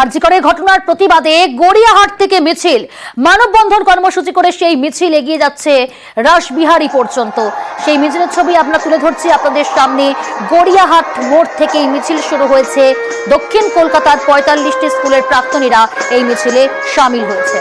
আরজি করের ঘটনার প্রতিবাদে গড়িয়াহাট থেকে মিছিল, মানববন্ধন কর্মসূচি করে সেই মিছিল এগিয়ে যাচ্ছে রাসবিহারী পর্যন্ত। সেই মিছিলের ছবি আমরা তুলে ধরছি আপনাদের সামনে। গড়িয়াহাট মোড় থেকে এই মিছিল শুরু হয়েছে। দক্ষিণ কলকাতার ৪৫টি স্কুলের প্রাক্তনীরা এই মিছিলে সামিল হয়েছে।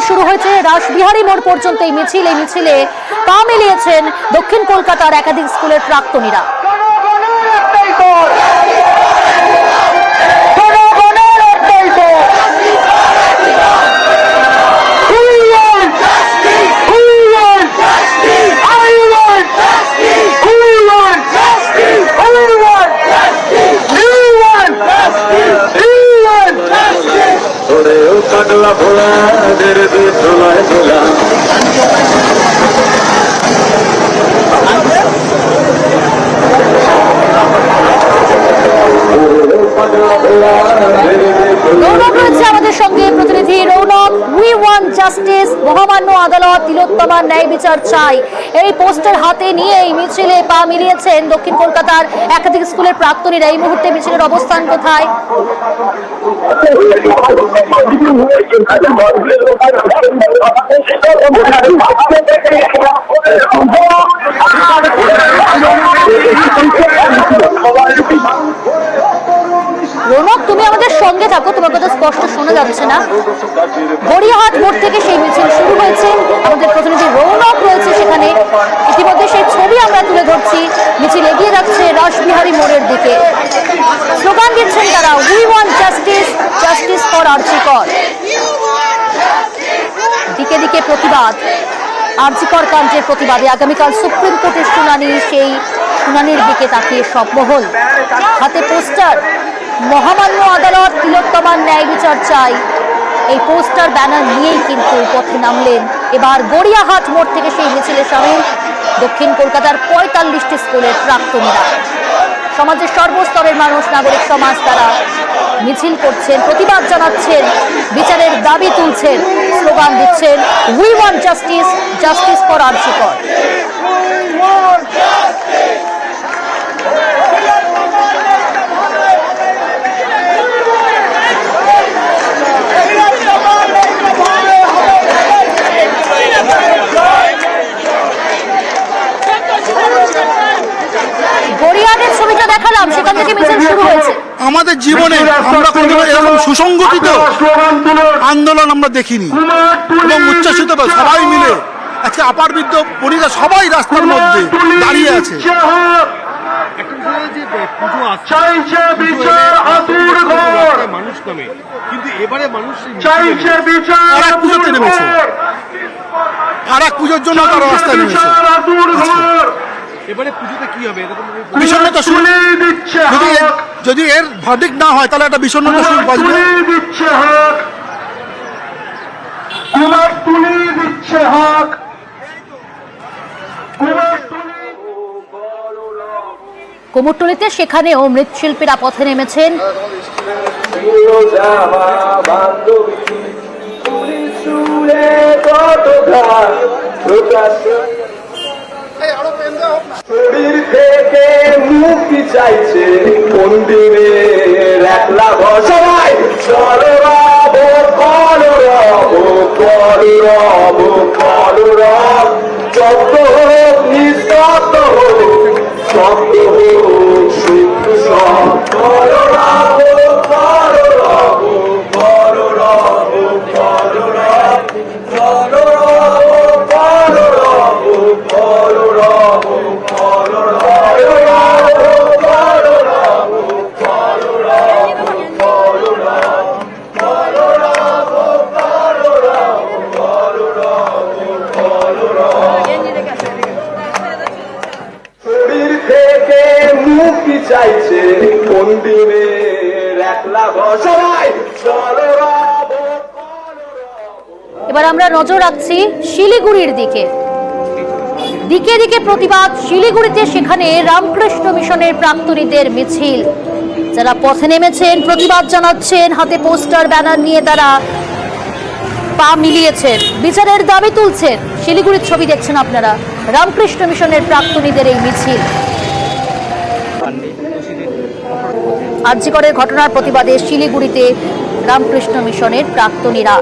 শুরু হয়েছে রাসবিহারী মোড় পর্যন্ত এই মিছিলে পা মিলিয়েছেন দক্ষিণ কলকাতার একাধিক স্কুলের প্রাক্তনীরা। কাটলা ভোলা দের দোলায় দোলা রৌনক রয়েছে আমাদের সঙ্গে প্রতিনিধি রৌনক। উই ওয়ান্ট জাস্টিস, মহামান্য আদালত তিলোত্তমার ন্যায় বিচার চাই, এই পোস্টার হাতে নিয়ে এই মিছিলে পা মিলিয়েছেন দক্ষিণ কলকাতার একাধিক স্কুলের প্রাক্তনীরা। এই মুহূর্তে মিছিলের অবস্থান কোথায়? রৌনক, তুমি আমাদের সঙ্গে থাকো, তোমার কথা স্পষ্ট শোনা যাচ্ছে না। গড়িয়াহাট মোড় থেকে সেই মিছিল শুরু হয়েছে, আমাদের প্রতিনিধি রৌনক রয়েছে সেখানে। ইতিমধ্যে সেই ছবি আমরা তুলে ধরছি। মিছিল এগিয়ে যাচ্ছে রাসবিহারী মোড়ের দিকে। স্লোগান দিচ্ছেন তারা, we want justice, justice for RG Kar. দিকে দিকে প্রতিবাদ, আরজি কর কাণ্ডের প্রতিবাদে আগামীকাল সুপ্রিম কোর্টের শুনানি, সেই শুনানির দিকে তাকিয়ে সব মহল। হাতে পোস্টার, মহামান্য আদালত তিলোত্তমার ন্যায় বিচার চাই, এই পোস্টার ব্যানার নিয়েই কিন্তু পথে নামলেন এবার গড়িয়াহাট মোড় থেকে সেই মিছিলে সামিল দক্ষিণ কলকাতার ৪৫টি স্কুলের প্রাক্তনীরা। সমাজের সর্বস্তরের মানুষ, নাগরিক সমাজ, তারা মিছিল করছেন, প্রতিবাদ জানাচ্ছেন, বিচারের দাবি তুলছেন, স্লোগান দিচ্ছেন, we want justice, justice for RG Kar. গড়িয়াহাটের ছবিটা দেখালাম, সেখান থেকে মিছিল শুরু হয়েছে। আমাদের জীবনে আমরা কোনোদিন এরকম সুসংগঠিত আন্দোলন আমরা দেখিনি এবং উচ্ছ্বসিত সবাই মিলে আজকে আপার বৃদ্ধ বনিরা সবাই রাস্তার মধ্যে দাঁড়িয়ে আছে। আর এক পুজোতে নেমেছে, আর এক পুজোর জন্য তারা রাস্তায় নেমেছে। এবারে পুজোতে কি হবে? বিষণ্ণতা সুর, যদি এর ভার্ডিক্ট না হয় তাহলে একটা বিষণ্ণতা সুর বাজবে। কুমোরটুলিতে সেখানেও মৃৎশিল্পীরা পথে নেমেছেন। শরীর থেকে মুক্তি চাইছে মন্দিরের একলা সবাই চলরব কলরব কলরব কলরব, যত হোক নিস্তব্ধ হোক, শব্দ হোক শুদ্ধ সব কলরব কলরব কলরব কলরব। এবার আমরা নজর রাখছি শিলিগুড়ির দিকে। দিকে দিকে প্রতিবাদ শিলিগুড়িতে, সেখানে রামকৃষ্ণ মিশনের প্রাক্তনীদের মিছিল। যারা পথে নেমেছেন, প্রতিবাদ জানাচ্ছেন, হাতে পোস্টার ব্যানার নিয়ে তারা পা মিলিয়েছেন, বিচারের দাবি তুলছেন। শিলিগুড়ির ছবি দেখছেন আপনারা, রামকৃষ্ণ মিশনের প্রাক্তনীদের এই মিছিল। আরজিকরের ঘটনার প্রতিবাদে শিলিগুড়িতে রামকৃষ্ণ মিশনের প্রাক্তনীরা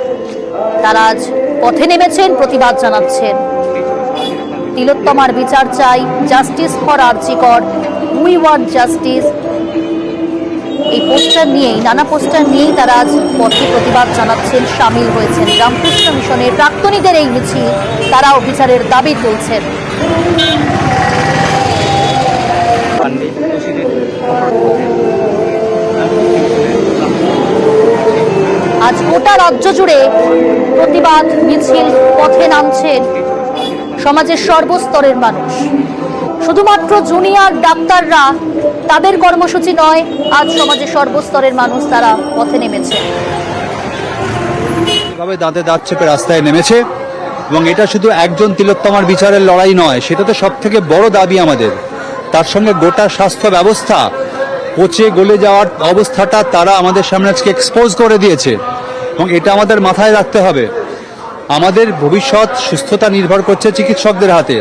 তারা আজ পথে নেমেছেন, প্রতিবাদ জানাচ্ছেন। তিলোত্তমার বিচার চাই, justice for RG Kar, we want justice, এই পোস্টার নিয়েই, নানা পোস্টার নিয়েই তারা আজ পথে প্রতিবাদ জানাচ্ছেন, সামিল হয়েছেন। রামকৃষ্ণ মিশনের প্রাক্তনীদের এই মিছিল, তারাও বিচারের দাবি তুলছেন। আজ গোটা রাজ্য জুড়ে প্রতিবাদ মিছিল, পথে নামছেন সমাজের সর্বস্তরের মানুষ। শুধুমাত্র জুনিয়র ডাক্তাররা, তাদের কর্মসূচি নয়, আজ সমাজের সর্বস্তরের মানুষ তারা পথে নেমেছে। দাঁতে দাঁত চেপে রাস্তায় নেমেছে, এবং এটা শুধু একজন তিলোত্তমার বিচারের লড়াই নয়, সেটা তো সব থেকে বড় দাবি আমাদের। তার সঙ্গে গোটা স্বাস্থ্য ব্যবস্থা পচে গলে যাওয়ার অবস্থাটা তারা আমাদের সামনে আজকে এক্সপোজ করে দিয়েছে, এবং এটা আমাদের মাথায় রাখতে হবে। আমাদের ভবিষ্যৎ সুস্থতা নির্ভর করছে চিকিৎসকদের হাতে।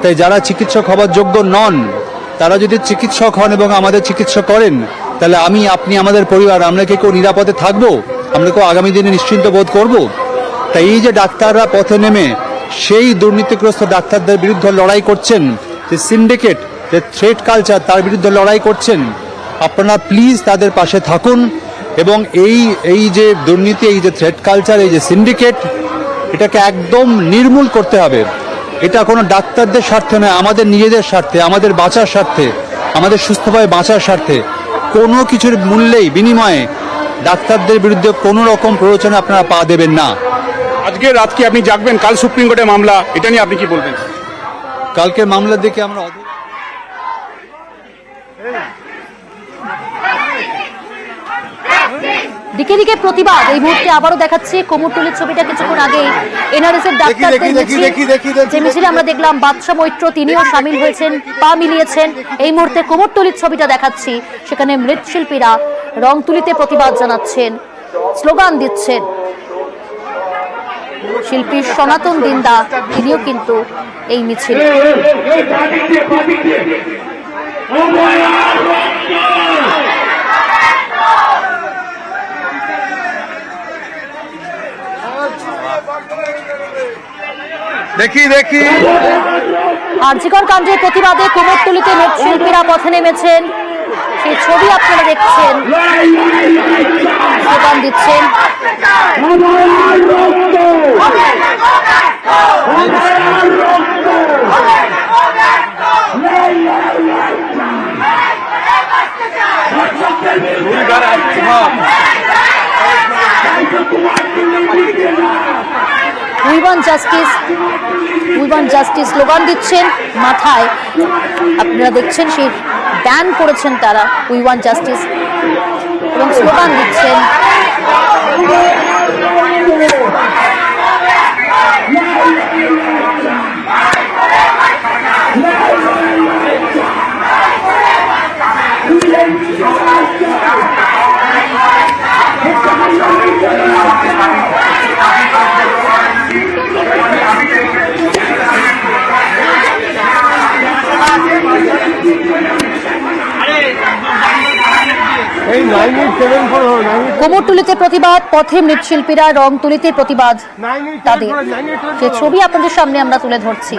তাই যারা চিকিৎসক হবার যোগ্য নন, তারা যদি চিকিৎসক হন এবং আমাদের চিকিৎসা করেন, তাহলে আমি, আপনি, আমাদের পরিবার, আমরা কি কেউ নিরাপদে থাকবো? আমরা কেউ আগামী দিনে নিশ্চিন্ত বোধ করব? তাই এই যে ডাক্তাররা পথে নেমে সেই দুর্নীতিগ্রস্ত ডাক্তারদের বিরুদ্ধে লড়াই করছেন, যে সিন্ডিকেট, যে থ্রেট কালচার, তার বিরুদ্ধে লড়াই করছেন, আপনারা প্লিজ তাদের পাশে থাকুন। এবং এই যে দুর্নীতি, এই যে থ্রেট কালচার, এই যে সিন্ডিকেট, এটাকে একদম নির্মূল করতে হবে। এটা কোনো ডাক্তারদের স্বার্থে নয়, আমাদের নিজেদের স্বার্থে, আমাদের বাঁচার স্বার্থে, আমাদের সুস্থভাবে বাঁচার স্বার্থে। কোনো কিছুর মূল্যেই, বিনিময়ে ডাক্তারদের বিরুদ্ধে কোনো রকম প্ররোচনা আপনারা পা দেবেন না। আজকে রাত কি আপনি জাগবেন? কাল সুপ্রিম কোর্টের মামলা, এটা নিয়ে আপনি কি বলবেন? কালকের মামলার দিকে আমরা দিকে দিকে প্রতিবাদ। এই মুহূর্তে আবারও দেখাচ্ছি কোমরটুলির ছবিটা, কিছুক্ষণ আগে এনআরএস এর ডাক্তারদের যে মিছিলে আমরা দেখলাম, বাদশা মৈত্র তিনিও সামিল হয়েছেন, পা মিলিয়েছেন। এই মুহূর্তে কোমরটুলির ছবিটা দেখাচ্ছি, সেখানে মৃৎশিল্পীরা রং তুলিতে প্রতিবাদ জানাচ্ছেন, স্লোগান দিচ্ছেন। শিল্পী সনাতন দিন্দা তিনিও কিন্তু এই মিছিলে। দেখি আরজিকর কাণ্ডের প্রতিবাদে কুমোরটুলিতে মৃৎশিল্পীরা পথে নেমেছেন, সেই ছবি আপনারা দেখছেন, স্লোগান দিচ্ছেন। We want justice, we want justice slogan দিচ্ছেন। মাথায় আপনারা দেখছেন সেই ব্যান করেছেন তারা, উই ওয়ান্ট জাস্টিস, এবং স্লোগান দিচ্ছেন। কোমরটুলিতে প্রতিবাদ, পথে মৃৎশিল্পীরা, রং তুলিতে প্রতিবাদ তাদের, সে ছবি আপনাদের সামনে আমরা তুলে ধরছি।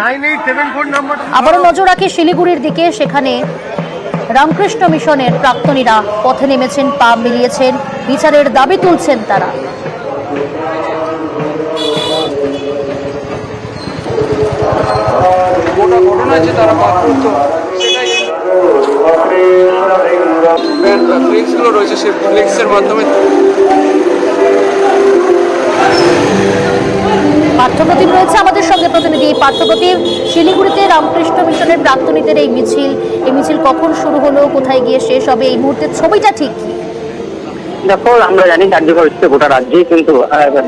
আবারও নজর রাখি শিলিগুড়ির দিকে, সেখানে রামকৃষ্ণ মিশনের প্রাক্তনীরা পথে নেমেছেন, পা মিলিয়েছেন, বিচারের দাবি তুলছেন তারা। গোটা ঘটনা যে তারা পাত্রত্ব, সেটাই ফ্লেক্সগুলো রয়েছে, সেই ফ্লেক্সের মাধ্যমে পার্থপ্রতিম রয়েছে আমাদের সঙ্গে প্রতিনিধি। পার্থপ্রতিম, শিলিগুড়িতে রামকৃষ্ণ মিশনের প্রাক্তনীদের এই মিছিল কখন শুরু হলো, কোথায় গিয়ে শেষ হবে, এই মুহূর্তের ছবিটা ঠিক কি? দেখো, আমরা জানি কার্যকর হচ্ছে গোটা রাজ্যেই কিন্তু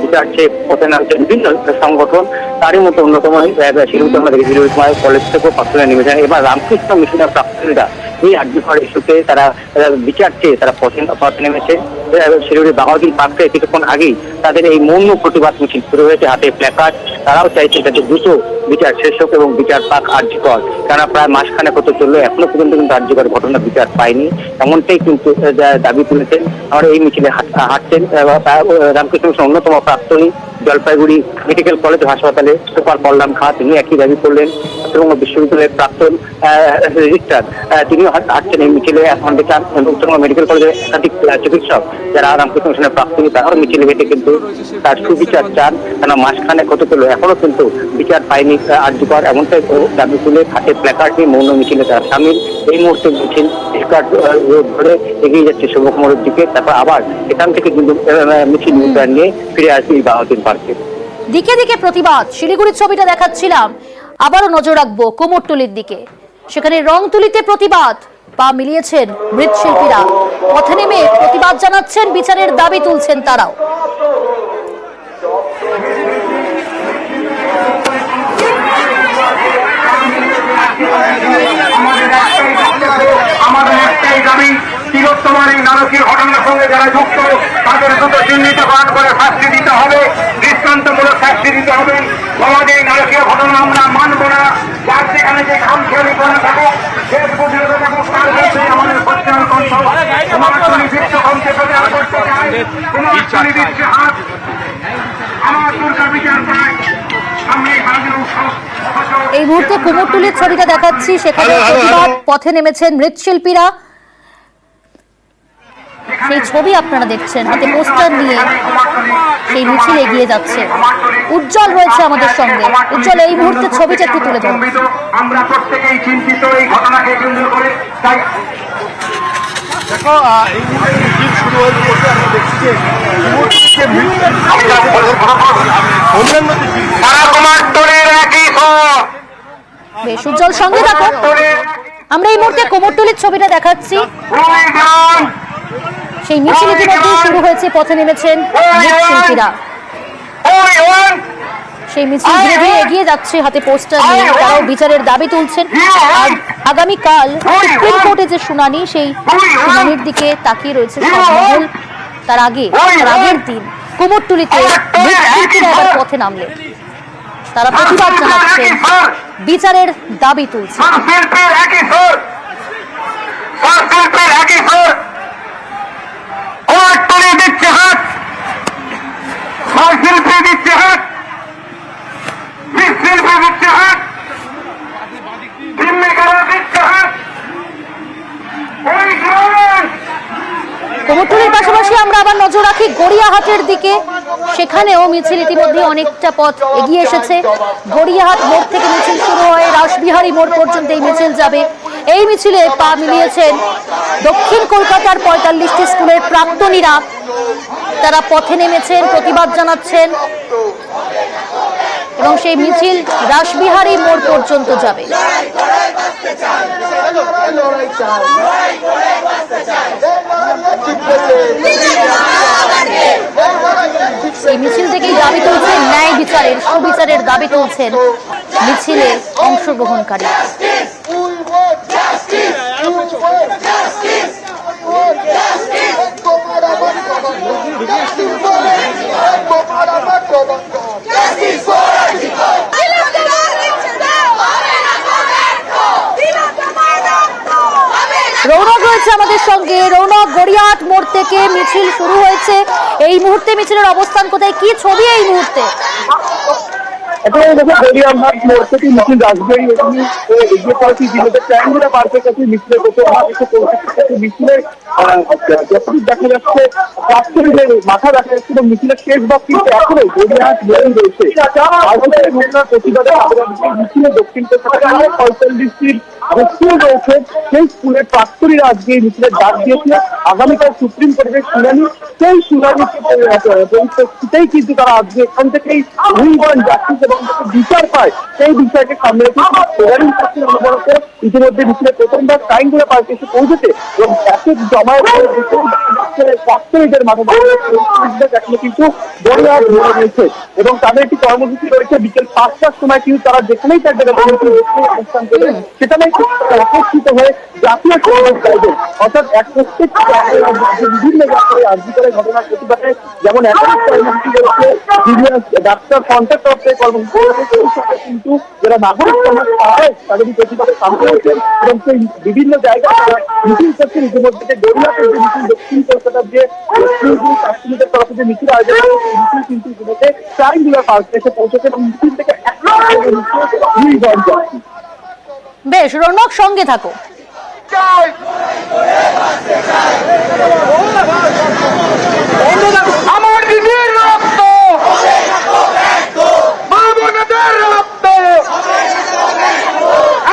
বিচার চেয়ে পথে নামছে বিভিন্ন সংগঠন। তারই মতো অন্যতম শিলিগুড়িতে আমরা দেখেছি কলেজ থেকেও প্রার্থনা নেমেছেন। এবার রামকৃষ্ণ মিশনের প্রার্থনীরা এই কার্যকর ইস্যুতে তারা বিচার চেয়ে তারা পথে নেমেছে। শিলিগুড়ি বাঘাযতীন পার্কে কিছুক্ষণ আগেই তাদের এই মৌন প্রতিবাদ মিছিল শুরু হয়েছে, হাতে প্ল্যাকার্ড। তারাও চাইছে যাতে দ্রুত বিচার শেষ হোক এবং বিচার পাক আরজিকর, কেননা প্রায় মাসখানেক হতে চললো, এখনো পর্যন্ত কিন্তু আরজিকর ঘটনা বিচার পায়নি, এমনটাই কিন্তু দাবি তুলেছেন। আমরা এই মিছিলে হাঁটছেন রামকৃষ্ণ মিশনের অন্যতম প্রাক্তনী জলপাইগুড়ি মেডিকেল কলেজ হাসপাতালে সুপার বলরাম খাঁ, তিনি একই দাবি করলেন। উত্তরবঙ্গ বিশ্ববিদ্যালয়ের প্রাক্তন রেজিস্ট্রার তিনিও হাঁটছেন এই মিছিলে। এখন দেখলাম উত্তরবঙ্গ মেডিকেল কলেজের একাধিক চিকিৎসক যারা রামকৃষ্ণ মিশনের প্রাক্তনী, তারাও মিছিলে হেঁটে কিন্তু তার সুবিচার চান, কেন মাসখানেক হতে চললো এখনো কিন্তু বিচার পায়নি আরজিকর, এমনটাই দাবি তুলে হাতে প্ল্যাকার্ড নিয়ে মৌন মিছিলে তারা সামিল। এই মুহূর্তে মিছিল রোড ধরে এগিয়ে যাচ্ছে শুভক মোড়ের দিকে, তারপর আবার এখান থেকে কিন্তু মিছিল নিয়ে ফিরে আসবে বাঘাযতীন পার্কে। দিকে দিকে প্রতিবাদ। শিলিগুড়ির ছবিটা দেখাচ্ছিলাম, আবারও নজর রাখবো কুমোরটুলির দিকে। সেখানে রংতুলিতে প্রতিবাদ, পা মিলিয়েছেন মৃৎশিল্পীরা, পথে নেমে প্রতিবাদ জানাচ্ছেন, বিচারের দাবি তুলছেন তারাও। আমাদের একটাই দাবি, তিলোত্তমার এই নারকীয় ঘটনার সঙ্গে যারা যুক্ত তাদের দ্রুত চিহ্নিতকরণ করে শাস্তি দিতে হবে, দৃষ্টান্তমূলক শাস্তি দিতে হবে। আমাদের এই নারকীয় ঘটনা আমরা মানব না। যার সেখানে যে খামখেয়ালি করে থাকে শেষ পর্যন্ত তার মধ্যে আমাদের সচ্চার কণ্ঠ কুমারটুলি বিশ্বকমকে প্রচার করতে চায়। কুমারটুলি দিচ্ছে হাত, আমার দুর্গা বিচার পায়। আমি এই মুহূর্তে কুমোরটুলির ছবিটা দেখাচ্ছি, সেখানে প্রতিবাদ, পথে নেমেছেন মৃৎশিল্পীরা। সেই ছবি আপনারা দেখছেন, হাতে পোস্টার নিয়ে সেই মিছিল এগিয়ে যাচ্ছে। উজ্জ্বল রয়েছে আমাদের সঙ্গে। উজ্জ্বল, এই মুহূর্তে ছবিটা একটু তুলে ধরুন। আমরা প্রত্যেকেই চিন্তিত এই ঘটনাকে কেন্দ্র করে। তাই দেখো, এই মুহূর্তে মিছিল শুরু হয়েছে, আমরা দেখছি যে অন্যান্য বেশ উজ্জ্বল, সঙ্গে থাকো। আমরা এই মুহূর্তে কুমোরটুলির ছবিটা দেখাচ্ছি, সেই মিছিল ইতিমধ্যেই শুরু হয়েছে, পথে নেমেছেন মৃৎশিল্পীরা। সেই মিছিল ধীরে ধীরে এগিয়ে যাচ্ছে, হাতে পোস্টার নিয়ে তারাও বিচারের দাবি তুলছেন। আর আগামীকাল সুপ্রিম কোর্টে যে শুনানি, সেই শুনানির দিকে তাকিয়ে রয়েছে সব মহল। তার আগের দিন কুমোরটুলিতে মৃৎশিল্পীরা এবার পথে নামলেন, তারা প্রতিবাদ জানাচ্ছেন, বিচারের দাবি তুলছেন। কুমোরটুলির পাশাপাশি আমরা আবার নজর রাখি গড়িয়াহাটের দিকে। সেখানেও মিছিল ইতিমধ্যে অনেকটা পথ এগিয়ে এসেছে। গড়িয়াহাট মোড় থেকে মিছিল শুরু হয়ে রাসবিহারী মোড় পর্যন্ত এই মিছিল যাবে। এই মিছিলে পা মিলিয়েছেন দক্ষিণ কলকাতার ৪৫টি স্কুলের প্রাক্তনীরা। তারা পথে নেমেছেন, প্রতিবাদ জানাচ্ছেন এবং সেই মিছিল রাসবিহারী মোড় পর্যন্ত যাবে। এই মিছিল থেকেই দাবি তুলছেন ন্যায় বিচারের, সুবিচারের দাবি তুলছেন মিছিলে অংশগ্রহণকারী। রৌনক রয়েছে আমাদের সঙ্গে। রৌনক, গড়িয়াহাট মোড় থেকে মিছিল শুরু হয়েছে, এই মুহূর্তে মিছিলের অবস্থান কোথায়, কি ছবি এই মুহূর্তে? গড়িয়াহাট মোড় থেকে মিছিল রাসবিহারী এগিয়ে পড়েছি, ট্রায়াঙ্গুলার পার্কের কাছে মিছিলের মিছিলের যতটুকু দেখা যাচ্ছে প্রাক্তনীদের মাথা দেখা যাচ্ছে এবং মিছিলের শেষ ভাগ কিন্তু এখনো গড়িয়াহাট মোড়েই রয়েছে। ঘটনার প্রতিবাদে মিছিলে দক্ষিণ কলকাতার ৪৫টির স্কুল রয়েছে, সেই স্কুলের প্রাক্তনীরা আজকে এই মিছিলের ডাক দিয়েছে। আগামীকাল সুপ্রিম কোর্টের শুনানি, সেই শুনানিতে পরিপ্রেক্ষিতেই কিন্তু তারা আজকে এখান থেকেই জাস্টিস এবং বিচার পায়, সেই বিষয়কে সামনে রেখে ইতিমধ্যে মিছিলের প্রথমবার ট্রায়াঙ্গুলার পার্কে এসে পৌঁছেছে এবং এত জমায়েত ছাত্রীদের মাঠে এখনো কিন্তু গড়িয়াহাট মোড়ে রয়েছে এবং তাদের একটি কর্মসূচি রয়েছে বিকেল 5টার সময় কিন্তু তারা যেখানেই থাকবে অনুষ্ঠান করে সেখানে একত্রিত হয়ে জাতীয় সংসদ চাইবে। অর্থাৎ এক প্রত্যেক বিভিন্ন জায়গায় আর্জি করে ঘটনার প্রতিবাদে যেমন একাধিক কর্মসূচি রয়েছে, ডাক্তার ফ্রন্টের তরফ থেকে কর্মসূচি রয়েছে, কিন্তু যারা নাগরিক সমাজ তাদেরই প্রতিবাদে সামনে হয়েছেন এবং সেই বিভিন্ন জায়গায় মিছিল করছেন। ইতিমধ্যে গড়িয়াহাটের যে মিছিল, দক্ষিণ কলকাতার যে ছাত্রীদের তরফে যে মিছিল আয়োজন করেছে সেই মিছিল কিন্তু ইতিমধ্যে ট্রায়াঙ্গুলার পার্কে এসে পৌঁছেছে এবং মিছিল থেকে বেশ, রৌনক সঙ্গে থাকো। আমার দিদির রক্ত, মা বোনদের রক্ত,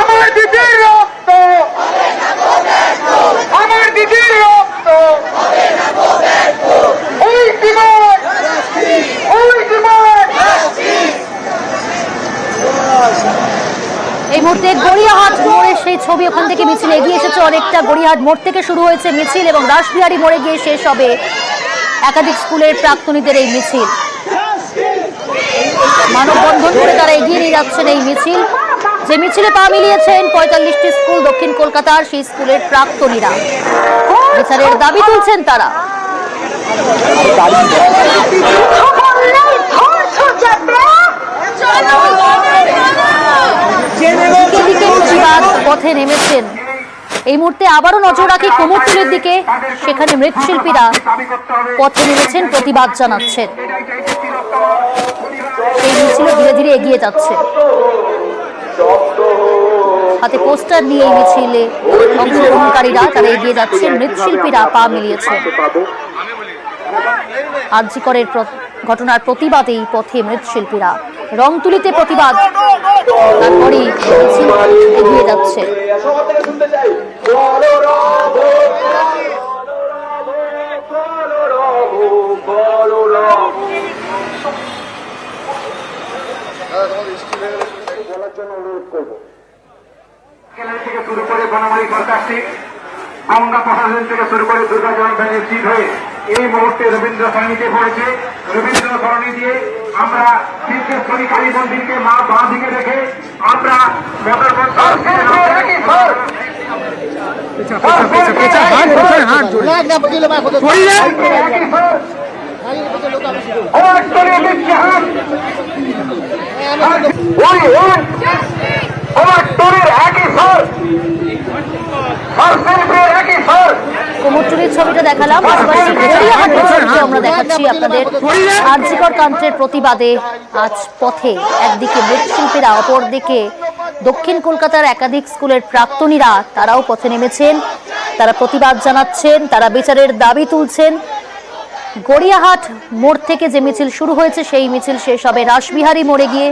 আমার দিদির রক্ত, আমার দিদির রক্ত, ওই জীবন, ওই জীবন। এই মুহূর্তে গড়িয়াহাট মোড়ের সেই ছবি, ওখান থেকে মিছিল এগিয়ে এসেছে অনেকটা। গড়িয়াহাট মোড় থেকে শুরু হয়েছে মিছিল এবং রাসবিহারী মোড়ে গিয়ে শেষ হবে একাধিক স্কুলের প্রাক্তনীদের এই মিছিল। মানববন্ধন করে তারা এগিয়ে নিয়ে যাচ্ছেন এই মিছিল, যে মিছিলে পা মিলিয়েছেন 45টি স্কুল দক্ষিণ কলকাতার সেই স্কুলের প্রাক্তনীরা। বিচারের দাবি তুলছেন তারা। প্রতিবাদ পথে নেমেছেন। এই মুহূর্তে আবারও নজর রাখি কুমোরটুলির দিকে, সেখানে মৃৎশিল্পীরা পথে নেমেছেন, প্রতিবাদ জানাচ্ছেন। সেই মিছিল ধীরে ধীরে এগিয়ে যাচ্ছে, হাতে পোস্টার নিয়ে এই মিছিলে অংশগ্রহণকারীরা তারা এগিয়ে যাচ্ছেন। মৃৎশিল্পীরা পা মিলিয়েছেন। আরজি করের ঘটনার প্রতিবাদে এই পথে মৃৎশিল্পীরা, রংতুলিতে প্রতিবাদ, তারপরেই মিছিল এগিয়ে যাচ্ছে। থেকে শুরু করে বনামালী সরকারটি, আমরা প্রশাসন থেকে শুরু করে দুর্গাচরণ ব্যানের চিট হয়ে এই মুহূর্তে রবীন্দ্র সরণিতে পড়েছে। রবীন্দ্র সরণি দিয়ে আমরা তীর্থেশ্বরী কালী মন্দিরকে মা বাঁ দিকে রেখে আমরা মোটর কুমোরটুলির ছবিটা দেখালাম, পাশাপাশি গড়িয়াহাটের ছবিটা আমরা দেখাচ্ছি আপনাদের। আরজি কর কাণ্ডের প্রতিবাদে আজ পথে একদিকে মৃৎশিল্পীরা, অপরদিকে দক্ষিণ কলকাতার একাধিক স্কুলের প্রাক্তনীরা, তারাও পথে নেমেছেন। তারা প্রতিবাদ জানাচ্ছেন, তারা বিচারের দাবি তুলছেন। গড়িয়াহাট মোড় থেকে যে মিছিল শুরু হয়েছে সেই মিছিল শেষ হবে রাসবিহারী মোড়ে গিয়ে।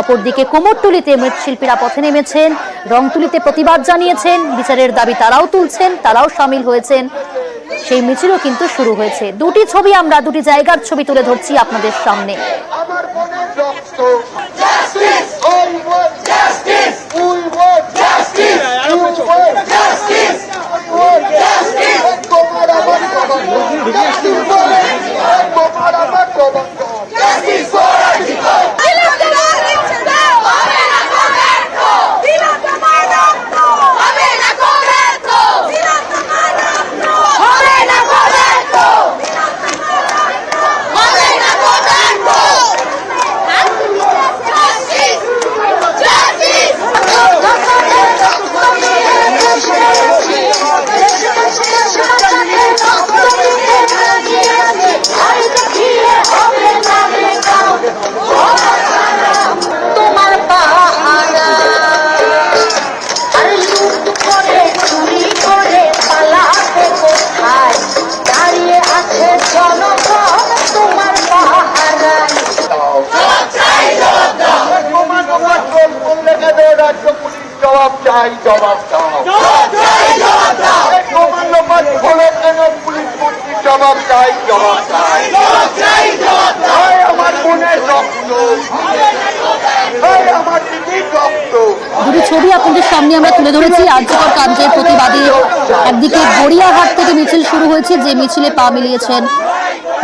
অপরদিকে কুমোরটুলিতে মৃৎশিল্পীরা পথে নেমেছেন, রংতুলিতে প্রতিবাদ জানিয়েছেন, বিচারের দাবি তারাও তুলছেন, তারাও সামিল হয়েছেন। সেই মিছিলও কিন্তু শুরু হয়েছে। দুটি ছবি, আমরা দুটি জায়গার ছবি তুলে ধরছি আপনাদের সামনে। জবাব চাই, জবাব দাও। পুলিশ মন্ত্রী জবাব চাই, জবাব চাই। আমার বোনের রক্ত দুটি ছবি আপনাদের সামনে আমরা তুলে ধরেছি আরজিকর কাণ্ডের প্রতিবাদে একদিকে গড়িয়াহাট থেকে মিছিল শুরু হয়েছে, যে মিছিলে পা মিলিয়েছেন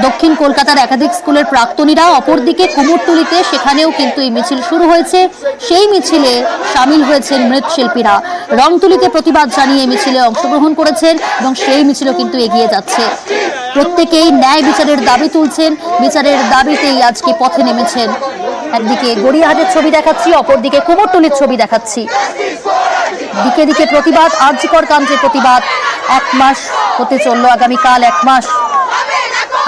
দক্ষিণ কলকাতার একাধিক স্কুলের প্রাক্তনীরা, অপরদিকে কুমোরটুলিতে সেখানেও কিন্তু এই মিছিল শুরু হয়েছে। সেই মিছিলে সামিল হয়েছেন মৃৎশিল্পীরা, রংতুলিতে প্রতিবাদ জানিয়ে মিছিলে অংশগ্রহণ করেছেন এবং সেই মিছিলও কিন্তু এগিয়ে যাচ্ছে। প্রত্যেকেই ন্যায় বিচারের দাবি তুলছেন, বিচারের দাবিতেই আজকে পথে নেমেছেন। একদিকে গড়িয়াহাটের ছবি দেখাচ্ছি, অপরদিকে কুমোরটুলির ছবি দেখাচ্ছি। দিকে দিকে প্রতিবাদ, আরজিকর কাণ্ডের প্রতিবাদ। 1 মাস হতে চলল, আগামীকাল 1 মাস।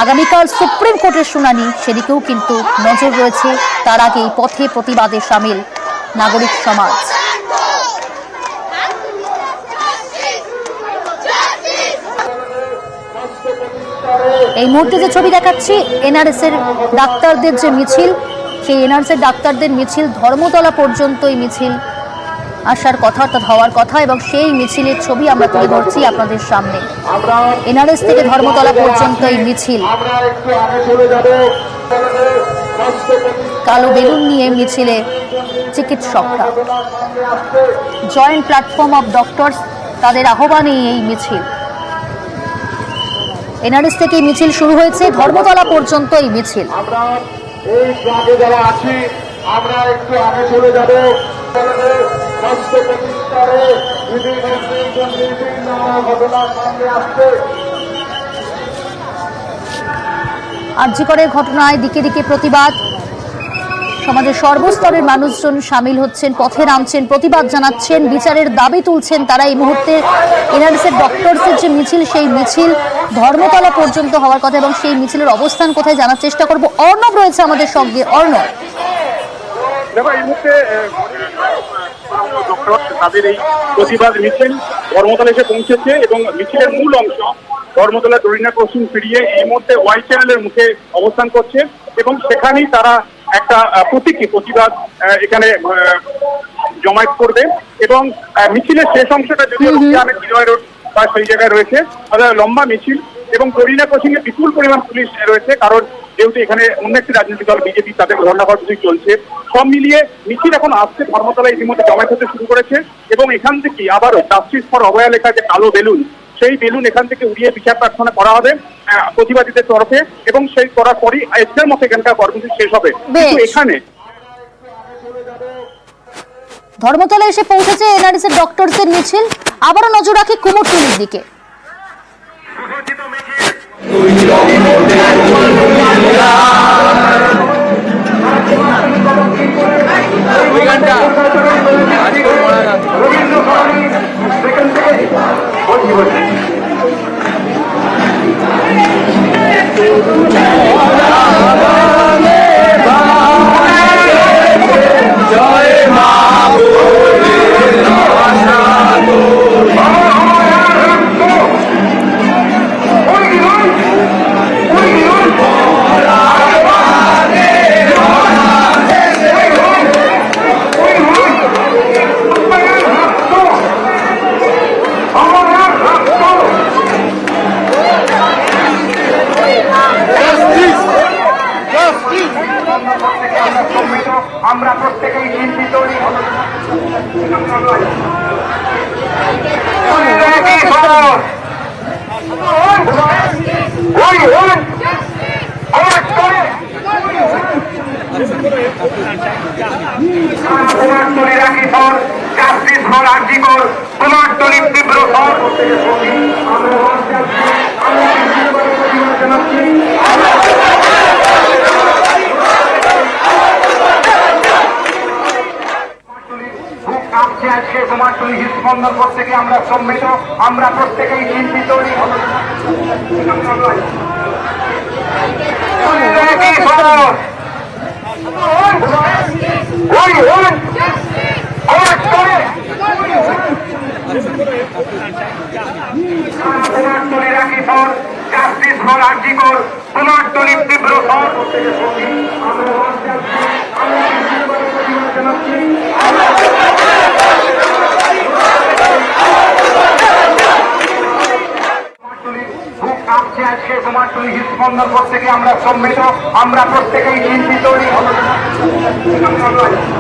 আগামীকাল সুপ্রিম কোর্টের শুনানি, সেদিকেও কিন্তু নজর রয়েছে। তার আগেই পথে প্রতিবাদে সামিল নাগরিক সমাজ। এই মুহূর্তে যে ছবি দেখাচ্ছি, এনআরএস এর ডাক্তারদের যে মিছিল, সেই এনআরএস এর ডাক্তারদের মিছিল ধর্মতলা পর্যন্ত এই মিছিল আসার কথা, অর্থাৎ হওয়ার কথা, এবং সেই মিছিলের ছবি আমরা তুলে ধরছি আপনাদের সামনে। এনআরএস থেকে ধর্মতলা পর্যন্ত এই মিছিল, কালো বেলুন নিয়ে মিছিলে চিকিৎসকরা, জয়েন্ট প্ল্যাটফর্ম অফ ডক্টরস, তাদের আহ্বানে এই মিছিল। এনআরএস থেকে এই মিছিল শুরু হয়েছে, ধর্মতলা পর্যন্ত এই মিছিল। এই ট্রাকে যারা আছি আমরা একটু আগে চলে যাব। স্বাস্থ্য প্রতিষ্ঠানে বিভিন্ন ঘটনা সামনে আসছে। আরজিকরের ঘটনায় দিকে দিকে প্রতিবাদ, সমাজের সর্বস্তরের মানুষজন সামিল হচ্ছেন, পথে নামছেন, প্রতিবাদ জানাচ্ছেন, বিচারের দাবি তুলছেন তারা। এই মুহূর্তে এনআরএস এর ডক্টরসের যে মিছিল, সেই মিছিল ধর্মতলা পর্যন্ত হওয়ার কথা, এবং সেই মিছিলের অবস্থান কোথায় জানার চেষ্টা করব। অর্ণব রয়েছে আমাদের সঙ্গে। অর্ণব, দেখো এই মুহূর্তে ডক্টর তাদের এই প্রতিবাদ মিছিল ধর্মতলা এসে পৌঁছেছে এবং মিছিলের মূল অংশ ধর্মতলা ডরিনা ক্রসিং ফিরিয়ে এই মুহূর্তে ওয়াই চ্যানেলের মুখে অবস্থান করছে এবং সেখানেই তারা একটা প্রতীকী প্রতিবাদ এখানে জমায়েত করবে এবং মিছিলের শেষ অংশটা যদি বিজয় রোড বা সেই জায়গায় রয়েছে, লম্বা মিছিল এবং ডরিনা ক্রসিং এ বিপুল পরিমাণ পুলিশ রয়েছে, কারণ যেহেতু এখানে অন্য একটি রাজনৈতিক দল বিজেপি, তাদের ধর্ণা কর্মসূচি চলছে। সব মিলিয়ে মিছিল এখন আসছে ধর্মতলায় ইতিমধ্যে জমায়েত হতে শুরু করেছে এবং এখান থেকে আবারও জাস্টিস ফর অভয়া লেখা যে কালো বেলুন, সেই বেলুন এখান থেকে উড়িয়ে বিচার প্রার্থনা করা হবে প্রতিবাদীদের তরফে এবং সেই করার পরই আজকের মতো এখানকার কর্মসূচি শেষ হবে। কিন্তু এখানে ধর্মতলা এসে পৌঁছেছে এনআরএস এর ডক্টরসের মিছিল। আবারও নজর রাখি কুমোরটুলির দিকে। আমরা প্রত্যেকেই চিন্তিত। জাস্টিস ফর আরজিকর, কুমারটুলির তীব্র আজকে কুমারটুলি হৃদস্পন্দন প্রত্যেকে আমরা সম্মিলিত, আমরা প্রত্যেকেই চিন্তিত। জাস্টিস ফর আরজিকর, কুমারটুলির তীব্র আজকে কুমারটুলি হৃদস্পন্দন প্রত্যেকে আমরা সম্মিলিত, আমরা প্রত্যেকেই চিন্তিত। নয়